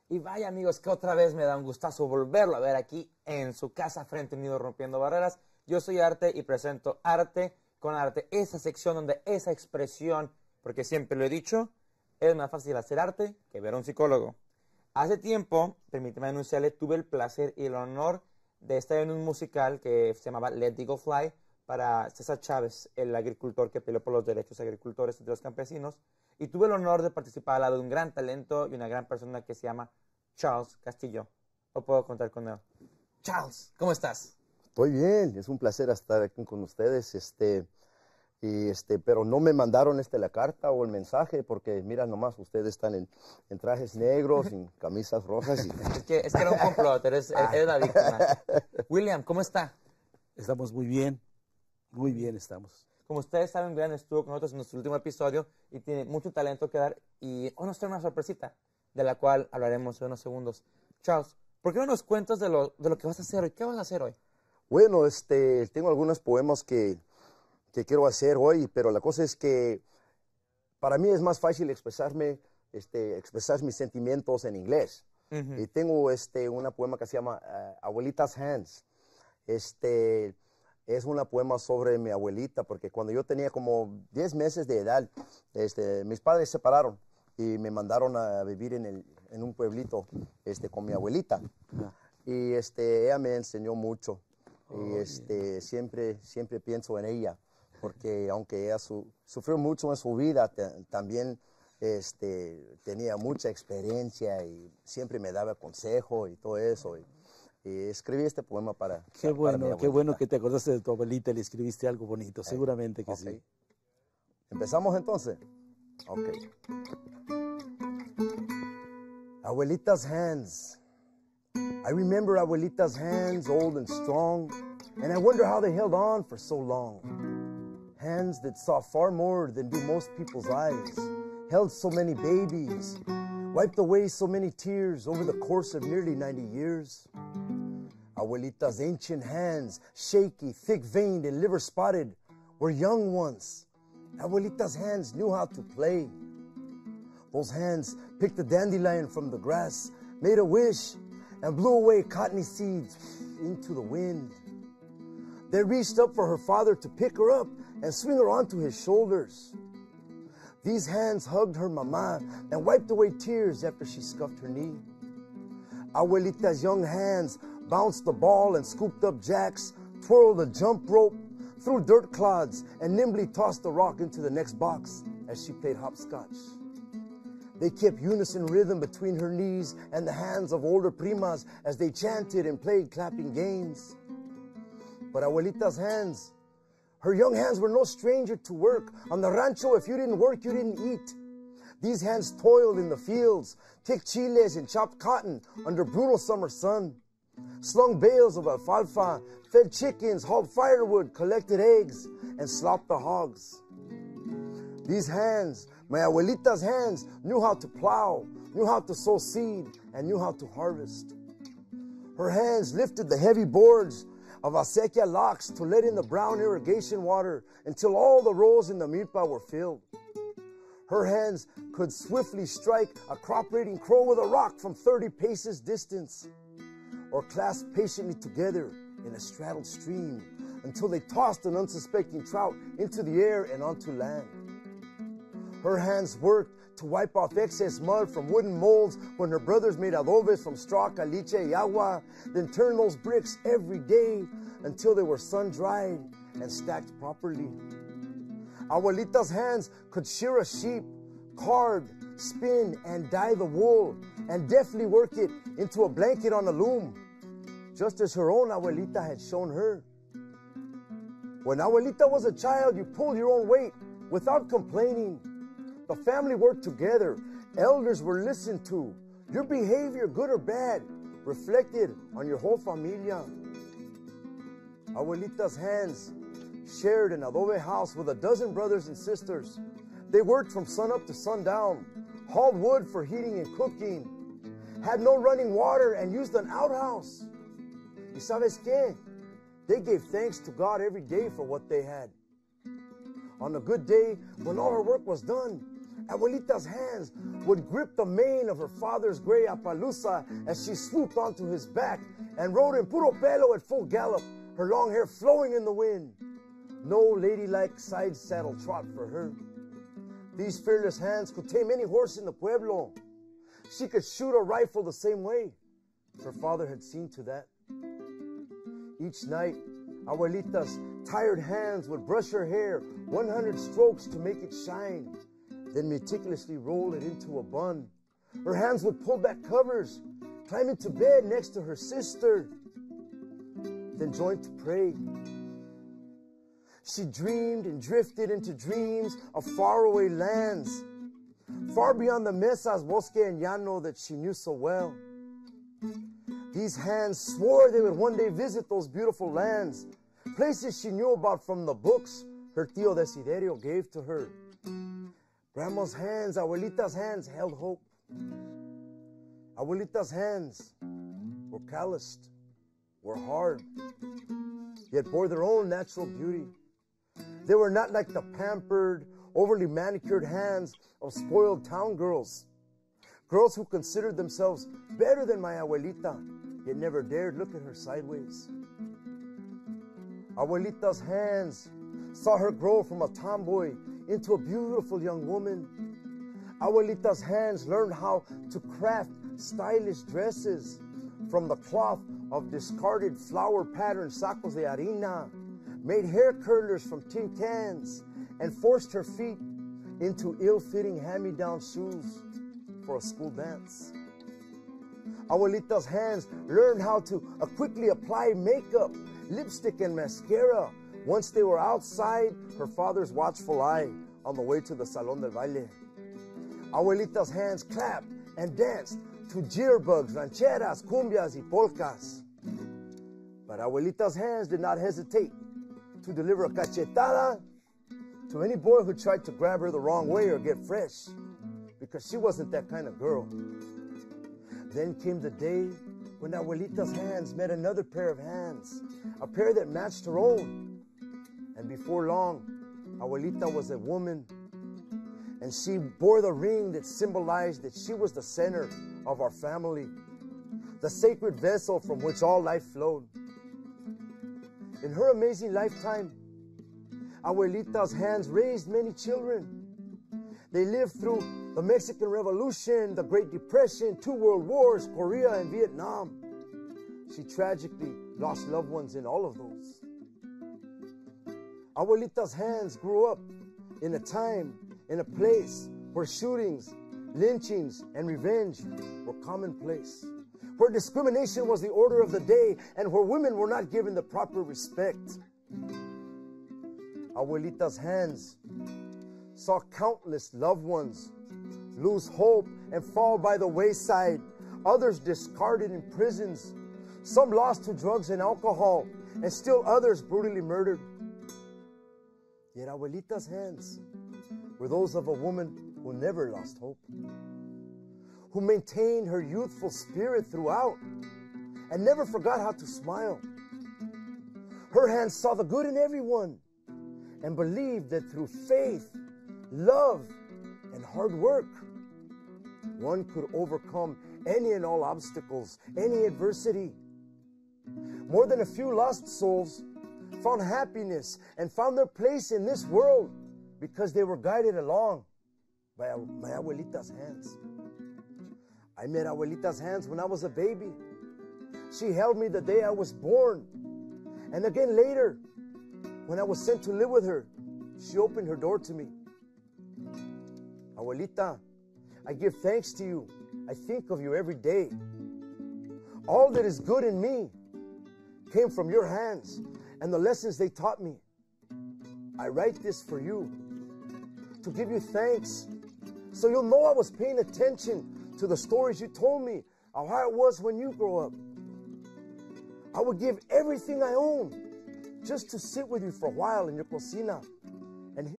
Y vaya amigos, que otra vez me da un gustazo volverlo a ver aquí en su casa frente mío rompiendo barreras. Yo soy Arte y presento Arte con Arte, esa sección donde esa expresión, porque siempre lo he dicho, es más fácil hacer arte que ver a un psicólogo. Hace tiempo, permíteme anunciarle, tuve el placer y el honor de estar en un musical que se llamaba Let It Go Fly para César Chávez, el agricultor que peleó por los derechos agricultores y de los campesinos. Y tuve el honor de participar al lado de un gran talento y una gran persona que se llama Charles Castillo. No puedo contar con él. Charles, ¿cómo estás? Estoy bien, es un placer estar aquí con ustedes, pero no me mandaron la carta o el mensaje porque mira nomás, ustedes están en trajes negros, en camisas rojas. Es que era un complot, eres la víctima. William, ¿cómo está? Estamos muy bien estamos. Como ustedes saben, William estuvo con nosotros en nuestro último episodio y tiene mucho talento que dar y hoy nos trae una sorpresita de la cual hablaremos en unos segundos. Charles, ¿por qué no nos cuentas de lo que vas a hacer hoy? ¿Qué vas a hacer hoy? Bueno, tengo algunos poemas que quiero hacer hoy, pero la cosa es que para mí es más fácil expresar mis sentimientos en inglés. Y tengo una poema que se llama Abuelita's Hands. Es una poema sobre mi abuelita, porque cuando yo tenía como 10 meses de edad, mis padres se separaron y me mandaron a vivir en un pueblito con mi abuelita. Y ella me enseñó mucho. Y siempre pienso en ella, porque aunque ella sufrió mucho en su vida, también tenía mucha experiencia y siempre me daba consejo y todo eso. Y escribí este poema para Qué bueno abuelita. que te acordaste de tu abuelita y le escribiste algo bonito, seguramente que sí. ¿Empezamos entonces? Ok. Abuelita's hands. I remember Abuelita's hands, old and strong, and I wonder how they held on for so long. Hands that saw far more than do most people's eyes, held so many babies, wiped away so many tears over the course of nearly 90 years. Abuelita's ancient hands, shaky, thick-veined, and liver-spotted, were young once. Abuelita's hands knew how to play. Those hands picked a dandelion from the grass, made a wish, and blew away cottony seeds into the wind. They reached up for her father to pick her up and swing her onto his shoulders. These hands hugged her mama and wiped away tears after she scuffed her knee. Abuelita's young hands bounced the ball and scooped up jacks, twirled a jump rope, threw dirt clods, and nimbly tossed the rock into the next box as she played hopscotch. They kept unison rhythm between her knees and the hands of older primas as they chanted and played clapping games. But Abuelita's hands, her young hands were no stranger to work. On the rancho, if you didn't work, you didn't eat. These hands toiled in the fields, picked chiles and chopped cotton under brutal summer sun, slung bales of alfalfa, fed chickens, hauled firewood, collected eggs, and slopped the hogs. These hands, my abuelita's hands, knew how to plow, knew how to sow seed, and knew how to harvest. Her hands lifted the heavy boards of acequia locks to let in the brown irrigation water until all the rows in the milpa were filled. Her hands could swiftly strike a crop-raiding crow with a rock from 30 paces distance, or clasp patiently together in a straddled stream until they tossed an unsuspecting trout into the air and onto land. Her hands worked to wipe off excess mud from wooden molds when her brothers made adobes from straw, caliche, y agua, then turned those bricks every day until they were sun-dried and stacked properly. Abuelita's hands could shear a sheep, card, spin, and dye the wool, and deftly work it into a blanket on a loom, just as her own abuelita had shown her. When abuelita was a child, you pulled your own weight without complaining. The family worked together. Elders were listened to. Your behavior, good or bad, reflected on your whole familia. Abuelita's hands shared an adobe house with a dozen brothers and sisters. They worked from sunup to sundown, hauled wood for heating and cooking, had no running water and used an outhouse. Y sabes qué? They gave thanks to God every day for what they had. On a good day, when all her work was done, Abuelita's hands would grip the mane of her father's gray Appaloosa as she swooped onto his back and rode in puro pelo at full gallop, her long hair flowing in the wind. No ladylike side saddle trot for her. These fearless hands could tame any horse in the pueblo. She could shoot a rifle the same way. Her father had seen to that. Each night, Abuelita's tired hands would brush her hair 100 strokes to make it shine, then meticulously roll it into a bun. Her hands would pull back covers, climb into bed next to her sister, then join to pray. She dreamed and drifted into dreams of faraway lands, far beyond the mesas, bosque, and llano that she knew so well. These hands swore they would one day visit those beautiful lands, places she knew about from the books her tío Desiderio gave to her. Grandma's hands, Abuelita's hands, held hope. Abuelita's hands were calloused, were hard, yet bore their own natural beauty. They were not like the pampered, overly manicured hands of spoiled town girls. Girls who considered themselves better than my Abuelita, yet never dared look at her sideways. Abuelita's hands saw her grow from a tomboy into a beautiful young woman. Abuelita's hands learned how to craft stylish dresses from the cloth of discarded flower-patterned sacos de harina, made hair curlers from tin cans, and forced her feet into ill-fitting hand-me-down shoes for a school dance. Abuelita's hands learned how to quickly apply makeup, lipstick, and mascara once they were outside her father's watchful eye on the way to the Salón del Baile. Abuelita's hands clapped and danced to jitterbugs, rancheras, cumbias, y polkas. But Abuelita's hands did not hesitate to deliver a cachetada to any boy who tried to grab her the wrong way or get fresh, because she wasn't that kind of girl. Then came the day when Abuelita's hands met another pair of hands, a pair that matched her own. And before long, Abuelita was a woman, and she bore the ring that symbolized that she was the center of our family, the sacred vessel from which all life flowed. In her amazing lifetime, Abuelita's hands raised many children. They lived through the Mexican Revolution, the Great Depression, 2 world wars, Korea and Vietnam. She tragically lost loved ones in all of those. Abuelita's hands grew up in a time, in a place where shootings, lynchings, and revenge were commonplace, where discrimination was the order of the day, and where women were not given the proper respect. Abuelita's hands saw countless loved ones lose hope and fall by the wayside, others discarded in prisons, some lost to drugs and alcohol, and still others brutally murdered. Yet Abuelita's hands were those of a woman who never lost hope, who maintained her youthful spirit throughout and never forgot how to smile. Her hands saw the good in everyone and believed that through faith, love, and hard work, one could overcome any and all obstacles, any adversity. More than a few lost souls found happiness and found their place in this world because they were guided along by my Abuelita's hands. I met Abuelita's hands when I was a baby. She held me the day I was born. And again later, when I was sent to live with her, she opened her door to me. Abuelita, I give thanks to you. I think of you every day. All that is good in me came from your hands and the lessons they taught me. I write this for you, to give you thanks, so you'll know I was paying attention to the stories you told me of how it was when you grow up. I would give everything I own just to sit with you for a while in your cocina